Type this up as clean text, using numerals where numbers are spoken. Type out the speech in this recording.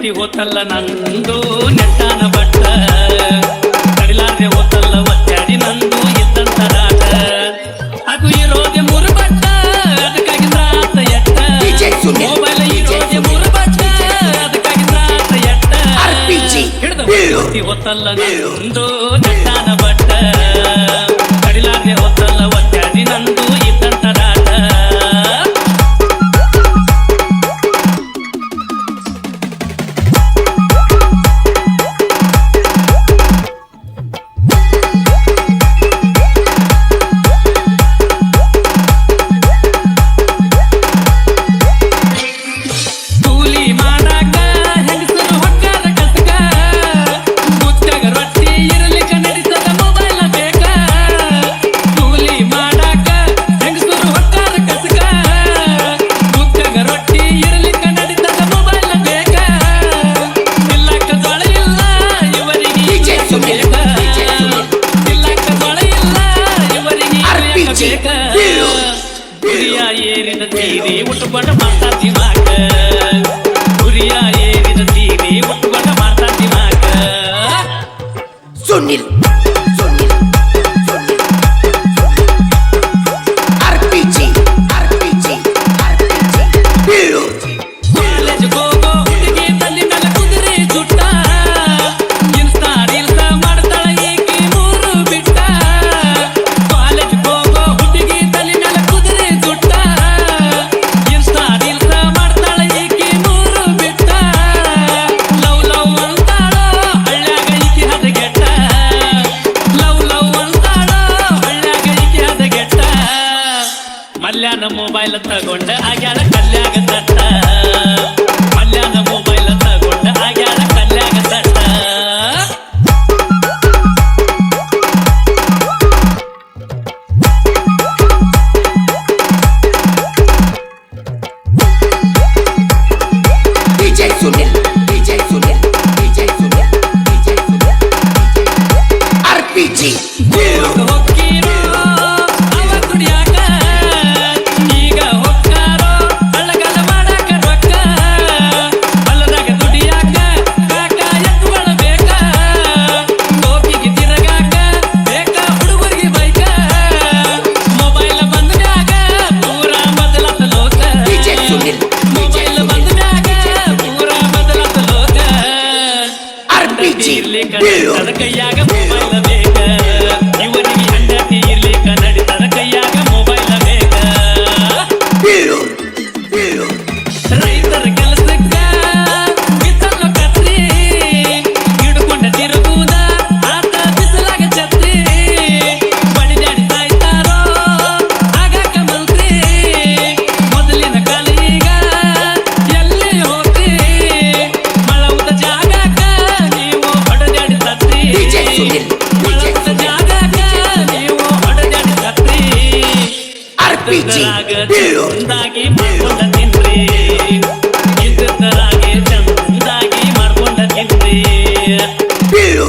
ಹೊಟ್ಟಿ ಹೋತಲ್ಲ ನಂದು ನೆಟ್ಟಾನ ಬಟ್ಟ ಕಡಿಲಾರ್ದೆ ಹೋತಲ್ಲ ಒತ್ತಾಡಿ ನಂದು ಇದ್ದಂತ ರಾಟ ಅದು ಇರೋದೆ ಮೂರು ಬಟ್ಟ ಅದಕ್ಕಾಗಿ ರಾತ ಎಟ್ಟ ಮೊಬೈಲ್ ಇರೋದೆ ಮೂರು ಬಟ್ಟ ಅದಕ್ಕಾಗಿ ರಾತ ಎಟ್ಟ ಹಿಡಿದು ಹೊಟ್ಟಿ ಹೋತಲ್ಲ ನಂದು ನೆಟ್ಟಾನ ಬಟ್ಟ ಕಡಿಲಾರ್ದೆ ಹೋತಲ್ಲ ಒತ್ತಾಡಿ ನಂದು ಇದ್ದಂತ ರಾಟ ಏರಿದ ತೀರಿ ಉಟ್ಟುಕೊಂಡು ಮಾತಾಡ್ತಿ ಮಾಕ ಗುರಿಯ ಏರಿದ ತೀರಿ ಉಟ್ಟುಕೊಂಡು ಮಾತಾಡ್ತಿ ಮಾಕ ಸುನಿಲ್ ಕಾಲೇಜ್ ಹೋಗೋ ಹುಡುಗಿ ತಲ್ಲಿ ಮೇಲೆ ಕುದುರೆ ಜುಟ್ಟ ಇನ್ಸ್ಟಾ ರೀಲ್ಸ್ ಮಾಡ್ತಾಳ ಈಕಿ ಮೂರು ಬಿಟ್ಟ ಕಾಲೇಜ್ ಹೋಗೋ ಹುಡುಗಿ ತಲ್ಲಿ ಮೇಲೆ ಕುದುರೆ ಜುಟ್ಟ ಇನ್ಸ್ಟಾ ರೀಲ್ಸ್ ಮಾಡ್ತಾಳ ಈಕಿ ಮೂರು ಬಿಟ್ಟ ಲವ್ ಲವ್ ಅಂತಾಳೋ ಹಳ್ಳ್ಯಾಗ ಈಕಿ ಹದಗೆಟ್ಟ ಲವ್ ಲವ್ ಅಂತಾಳೋ ಹಳ್ಳ್ಯಾಗ ಈಕಿ ಹದಗೆಟ್ಟ ಮಲ್ಯಾನ ಮೊಬೈಲ್ ತಗೊಂಡ ಆಗ್ಯಾಳ ಕಲ್ಯಾಗ ತಟ್ಟ ಮಲ್ಯಾನ ಮೊಬೈಲ್ ತಗೊಂಡ ಆಗ್ಯಾಳ ಕಲ್ಯಾಗ ತಟ್ಟ ಸುನಿಲ್ RPG ಹೊಕ್ಕಿರೋ ಅವ ಕುಡಿಯಾಕ ಈಗ ಹೊಕ್ಕಾರೋ ಅಳ್ಳಗಲ್ಲ ಮಾಡಾಕ ರೊಕ್ಕ ಅಲ್ಲದಾಗ ದುಡಿಯಾಕ ಕಾಕ ಎತ್ತುಗಳ ಬೇಕ ಹೋಗಿಗೆ ತಿರಗಾಕ ಬೇಕ ಹುಡುಗರಿಗೆ ಬೈಕ ಮೊಬೈಲ್ ಬಂದ ಮ್ಯಾಗ ಪೂರ ಬದಲಾತ ಲೋಕ ಮೊಬೈಲ್ ಬಂದ ಮ್ಯಾಗ ಪೂರ ಬದಲಾತ ಲೋಕ RPG ನಡಿತದ ಕೈಯಾಗ ಮೊಬೈಲ್ ಬೇಕ ಇವರಿಗೆ ಹೆಂಡತಿ ಇರ್ಲಿಕ್ಕ ನಡಿತದ ಕೈಯಾಗ ಮೊಬೈಲ್ ಬೇಕ ರೈತರ ಕೆಲಸಕ್ಕ ಬಿತ್ತಲ್ಲ ಕತ್ರಿ ಹಿಡ್ಕೊಂಡ ತಿರುಗುವುದ ಆತ ಬಿಸಲಾಗ ಛತ್ರಿ ಬಡಿದಾಡಿ ಸಾಯ್ತಾರೋ ಆಗಾಕ ಮಂತ್ರಿ ಮೊದಲಿನ ಕಾಲ ಈಗ ಎಲ್ಲಿ ಹೋಗ್ರಿ ಮಳವುದ ಜಾಗಕ್ಕ ನೀವು ಹೊಡೆದಾಡಿ ಸತ್ರಿ ಮಳವುದ ಜಾಗಕ್ಕ ನೀವು ಹೊಡೆದಾಡಿ ಸತ್ರಿ ಚಂದಾಗಿ ಮಾಡ್ಕೊಂಡ ತಿನ್ರಿ ಇದ್ದರಾಗೆ ಚಂದಾಗಿ ಮಾಡ್ಕೊಂಡ ತಿನ್ರಿ Beer.